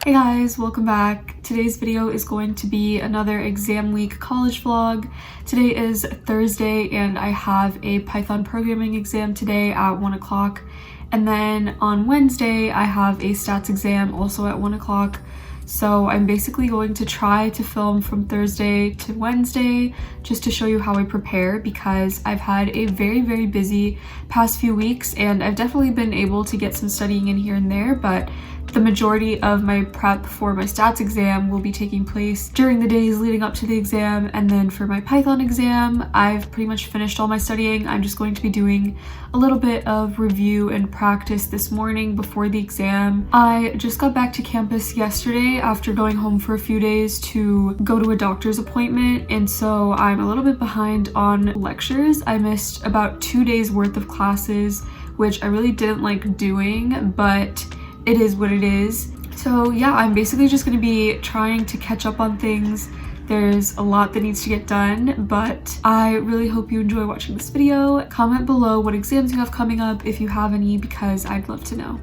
Hey guys, welcome back. Today's video is going to be another exam week college vlog. Today is Thursday and I have a Python programming exam today at 1 o'clock. And then on Wednesday, I have a stats exam also at 1 o'clock. So I'm basically going to try to film from Thursday to Wednesday just to show you how I prepare, because I've had a very busy past few weeks and I've definitely been able to get some studying in here and there, but the majority of my prep for my stats exam will be taking place during the days leading up to the exam. And then for my Python exam, I've pretty much finished all my studying. I'm just going to be doing a little bit of review and practice this morning before the exam. I just got back to campus yesterday after going home for a few days to go to a doctor's appointment, and so I'm a little bit behind on lectures. I missed about 2 days worth of classes, which I really didn't like doing, but it is what it is. So yeah, I'm basically just going to be trying to catch up on things. There's a lot that needs to get done, but I really hope you enjoy watching this video. Comment below what exams you have coming up if you have any, because I'd love to know.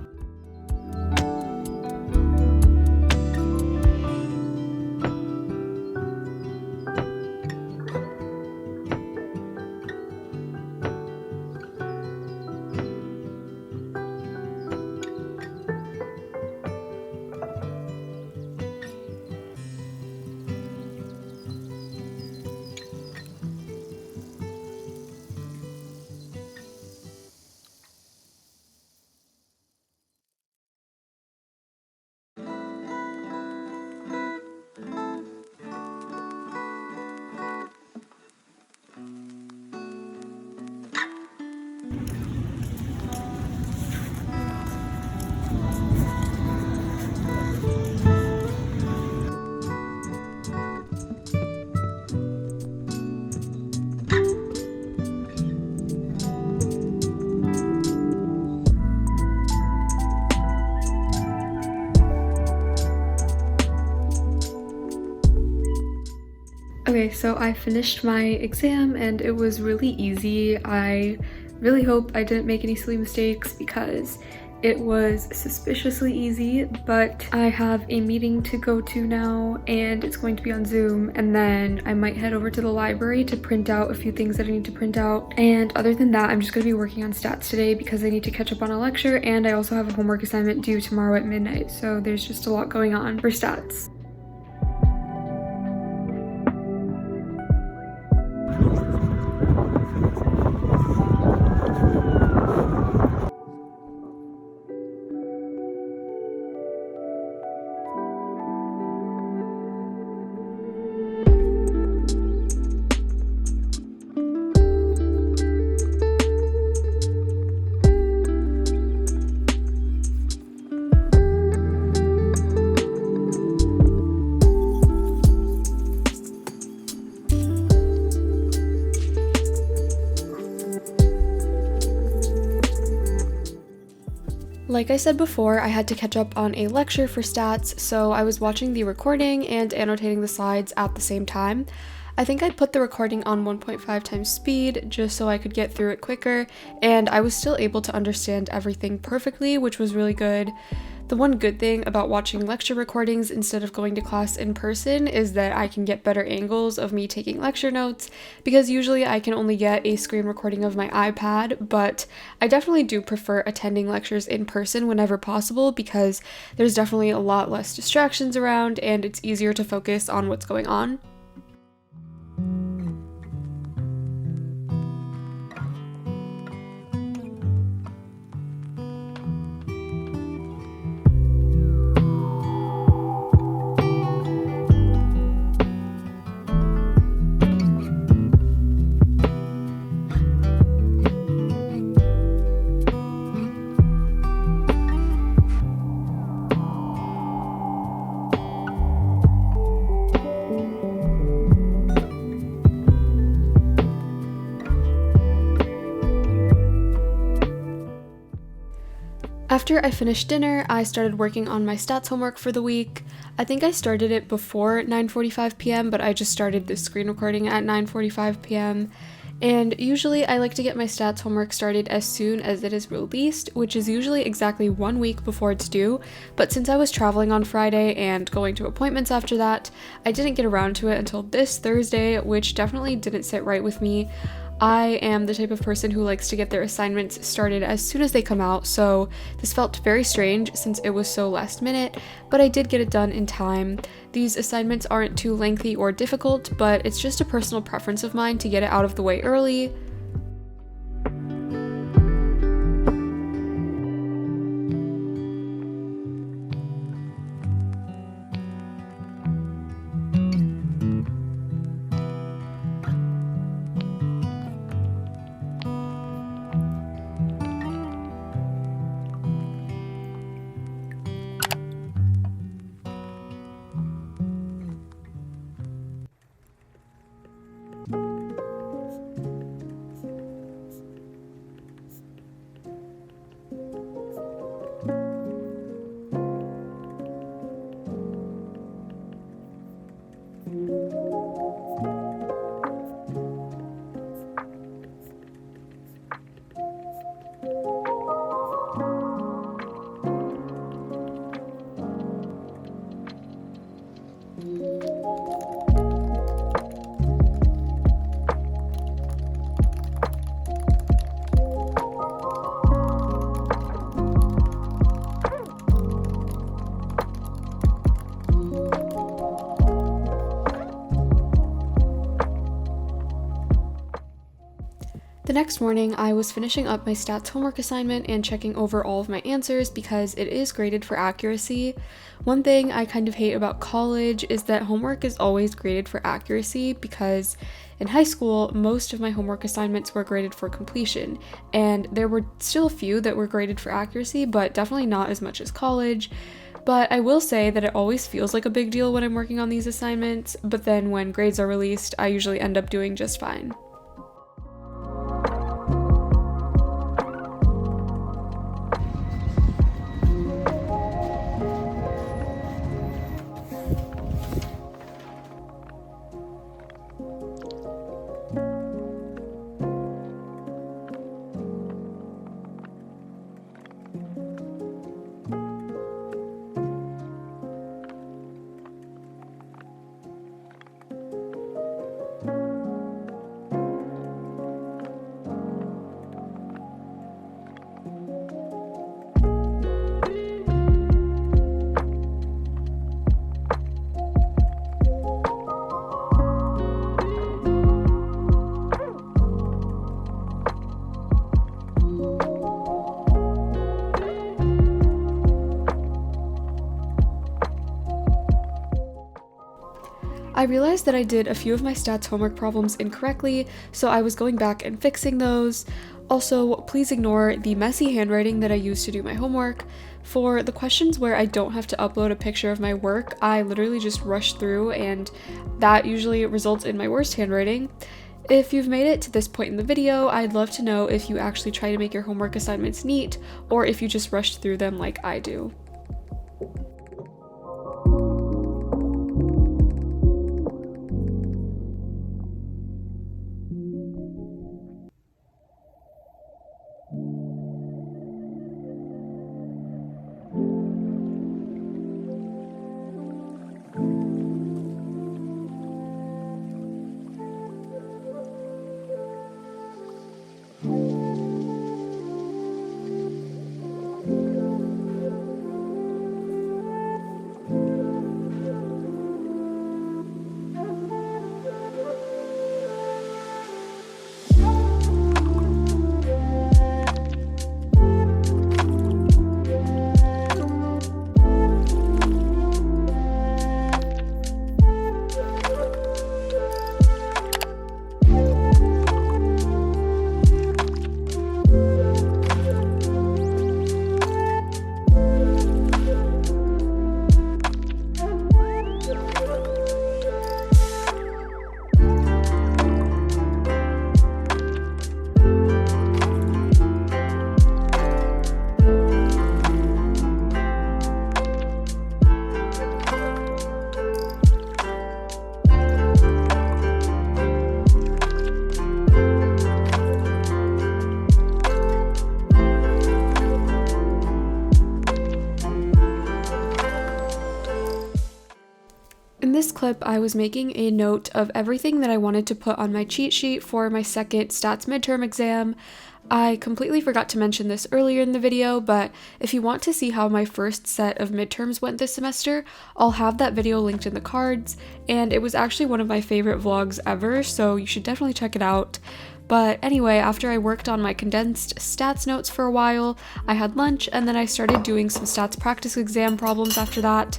Okay, so I finished my exam and it was really easy. I really hope I didn't make any silly mistakes because it was suspiciously easy, but I have a meeting to go to now and it's going to be on Zoom, and then I might head over to the library to print out a few things that I need to print out. And other than that, I'm just going to be working on stats today because I need to catch up on a lecture, and I also have a homework assignment due tomorrow at midnight, so there's just a lot going on for stats. Like I said before, I had to catch up on a lecture for stats, so I was watching the recording and annotating the slides at the same time. I think I put the recording on 1.5 times speed just so I could get through it quicker, and I was still able to understand everything perfectly, which was really good. The one good thing about watching lecture recordings instead of going to class in person is that I can get better angles of me taking lecture notes, because usually I can only get a screen recording of my iPad, but I definitely do prefer attending lectures in person whenever possible because there's definitely a lot less distractions around and it's easier to focus on what's going on. After I finished dinner, I started working on my stats homework for the week. I think I started it before 9:45 p.m., but I just started this screen recording at 9:45 p.m. And usually I like to get my stats homework started as soon as it is released, which is usually exactly 1 week before it's due, but since I was traveling on Friday and going to appointments after that, I didn't get around to it until this Thursday, which definitely didn't sit right with me. I am the type of person who likes to get their assignments started as soon as they come out, so this felt very strange since it was so last minute, but I did get it done in time. These assignments aren't too lengthy or difficult, but it's just a personal preference of mine to get it out of the way early. The next morning, I was finishing up my stats homework assignment and checking over all of my answers because it is graded for accuracy. One thing I kind of hate about college is that homework is always graded for accuracy because in high school, most of my homework assignments were graded for completion, and there were still a few that were graded for accuracy, but definitely not as much as college. But I will say that it always feels like a big deal when I'm working on these assignments, but then when grades are released, I usually end up doing just fine. I realized that I did a few of my stats homework problems incorrectly, so I was going back and fixing those. Also, please ignore the messy handwriting that I used to do my homework. For the questions where I don't have to upload a picture of my work, I literally just rush through, and that usually results in my worst handwriting. If you've made it to this point in the video, I'd love to know if you actually try to make your homework assignments neat, or if you just rush through them like I do. this clip, I was making a note of everything that I wanted to put on my cheat sheet for my second stats midterm exam. I completely forgot to mention this earlier in the video, but if you want to see how my first set of midterms went this semester, I'll have that video linked in the cards, and it was actually one of my favorite vlogs ever, so you should definitely check it out. But anyway, after I worked on my condensed stats notes for a while, I had lunch, and then I started doing some stats practice exam problems after that.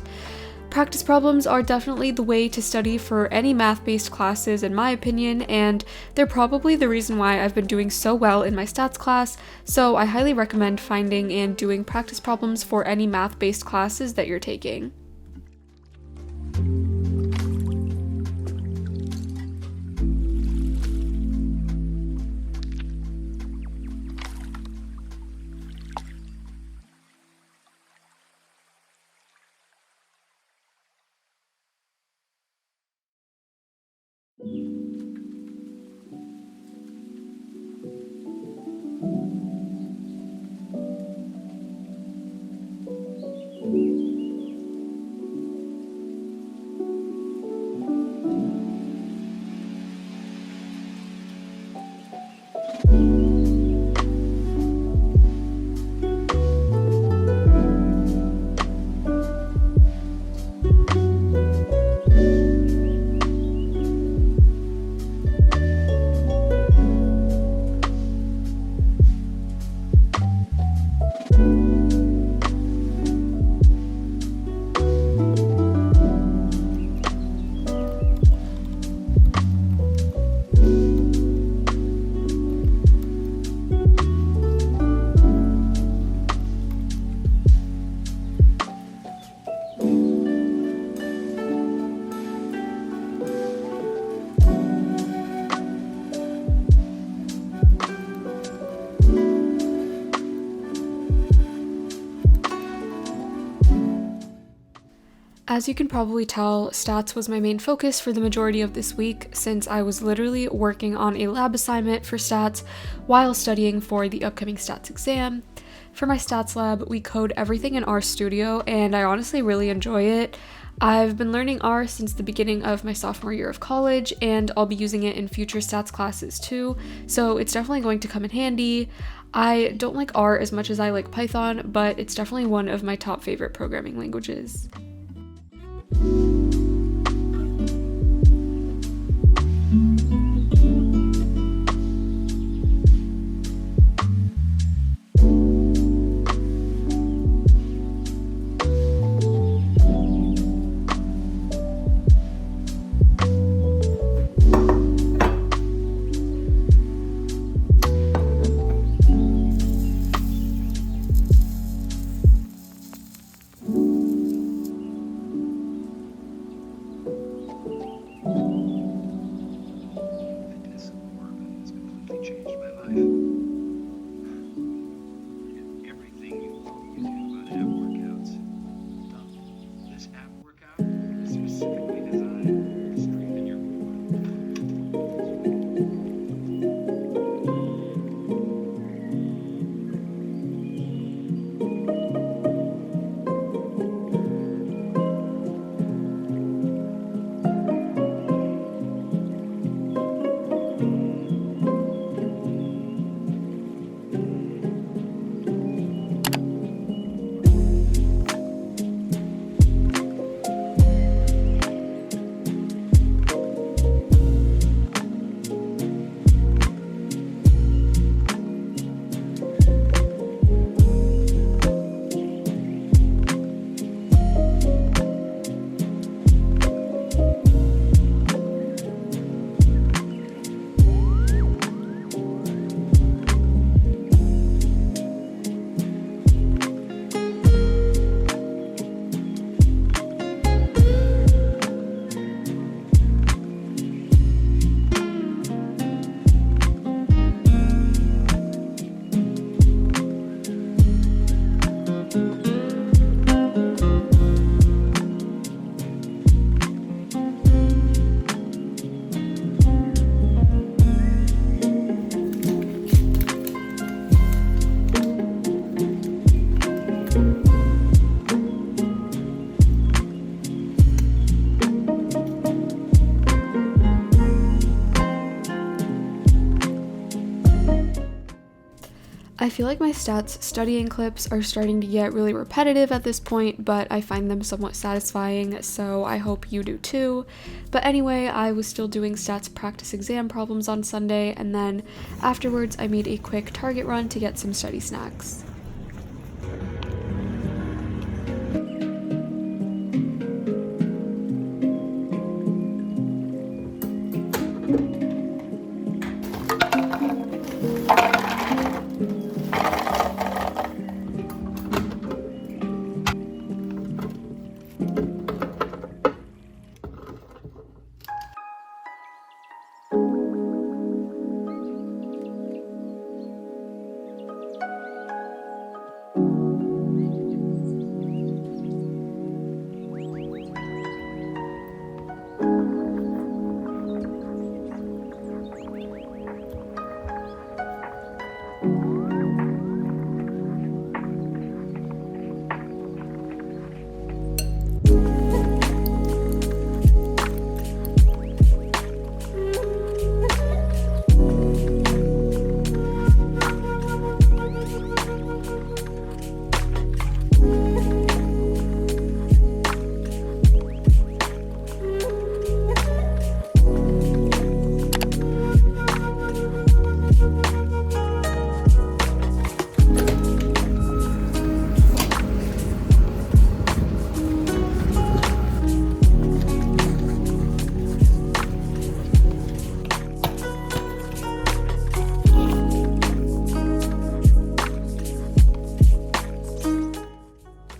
Practice problems are definitely the way to study for any math-based classes in my opinion, and they're probably the reason why I've been doing so well in my stats class, so I highly recommend finding and doing practice problems for any math-based classes that you're taking. As you can probably tell, stats was my main focus for the majority of this week since I was literally working on a lab assignment for stats while studying for the upcoming stats exam. For my stats lab, we code everything in RStudio and I honestly really enjoy it. I've been learning R since the beginning of my sophomore year of college and I'll be using it in future stats classes too, so it's definitely going to come in handy. I don't like R as much as I like Python, but it's definitely one of my top favorite programming languages. I feel like my stats studying clips are starting to get really repetitive at this point, but I find them somewhat satisfying, so I hope you do too. But anyway, I was still doing stats practice exam problems on Sunday, and then afterwards I made a quick Target run to get some study snacks.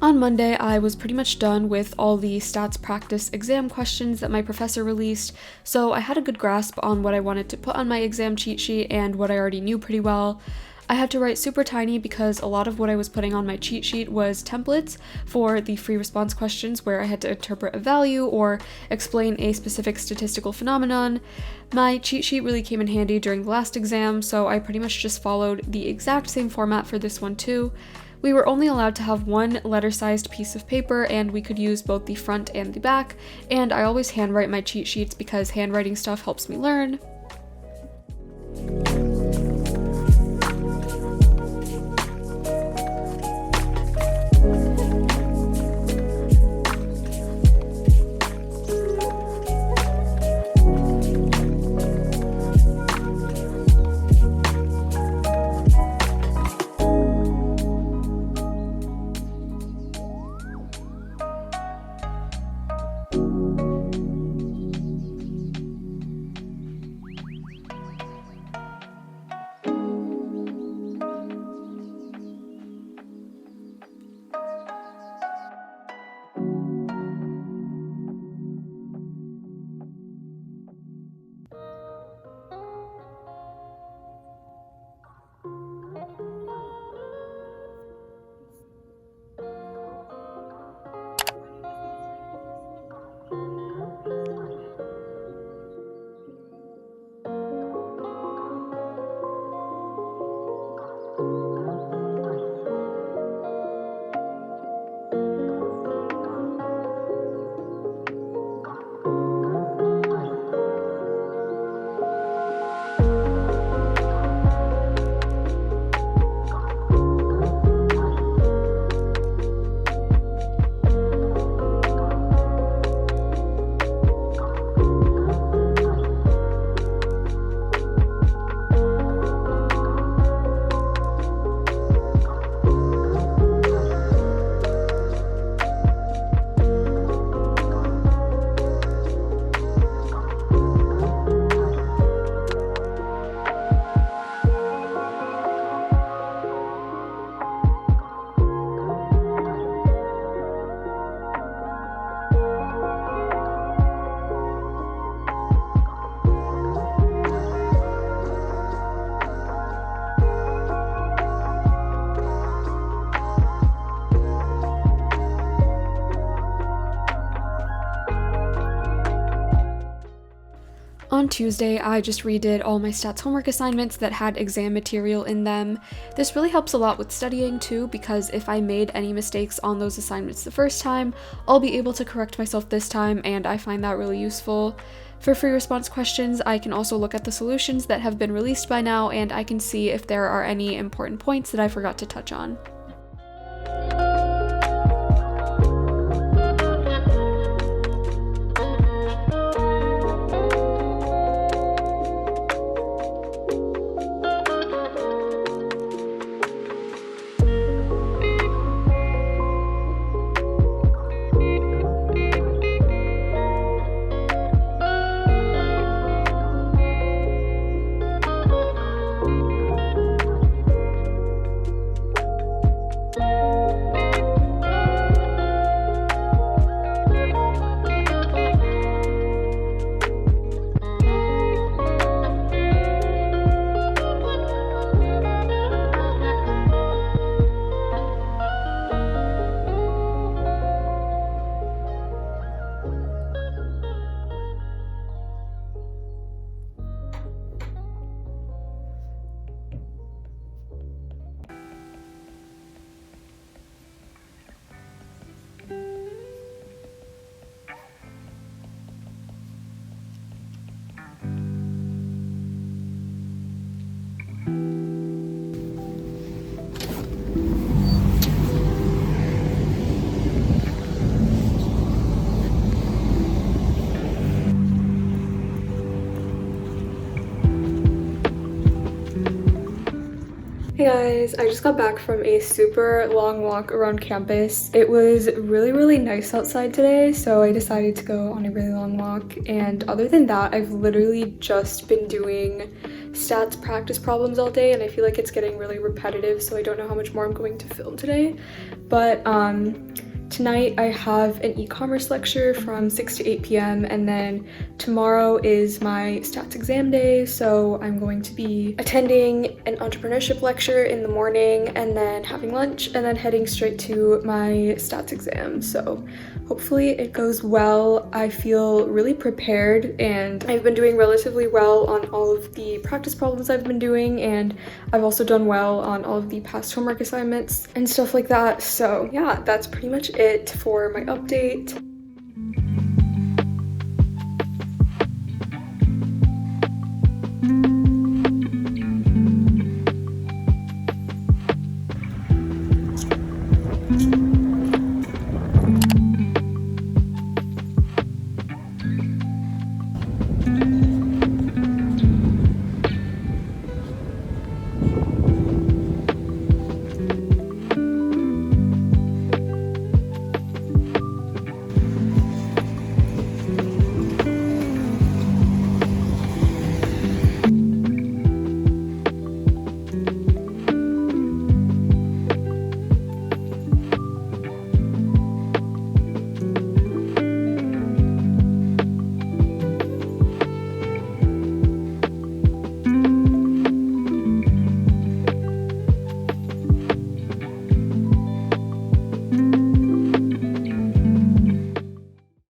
On Monday, I was pretty much done with all the stats practice exam questions that my professor released, so I had a good grasp on what I wanted to put on my exam cheat sheet and what I already knew pretty well. I had to write super tiny because a lot of what I was putting on my cheat sheet was templates for the free response questions where I had to interpret a value or explain a specific statistical phenomenon. My cheat sheet really came in handy during the last exam, so I pretty much just followed the exact same format for this one too. We were only allowed to have one letter-sized piece of paper, and we could use both the front and the back, and I always handwrite my cheat sheets because handwriting stuff helps me learn. on Tuesday, I just redid all my stats homework assignments that had exam material in them. This really helps a lot with studying too, because if I made any mistakes on those assignments the first time, I'll be able to correct myself this time, and I find that really useful. For free response questions, I can also look at the solutions that have been released by now, and I can see if there are any important points that I forgot to touch on. Hey guys, I just got back from a super long walk around campus. It was really nice outside today, so I decided to go on a really long walk. And other than that, I've literally just been doing stats practice problems all day, and I feel like it's getting really repetitive, so I don't know how much more I'm going to film today. But tonight I have an e-commerce lecture from 6 to 8 p.m. and then tomorrow is my stats exam day, so I'm going to be attending an entrepreneurship lecture in the morning and then having lunch and then heading straight to my stats exam. So hopefully it goes well. I feel really prepared and I've been doing relatively well on all of the practice problems I've been doing, and I've also done well on all of the past homework assignments and stuff like that. So yeah, that's pretty much it for my update.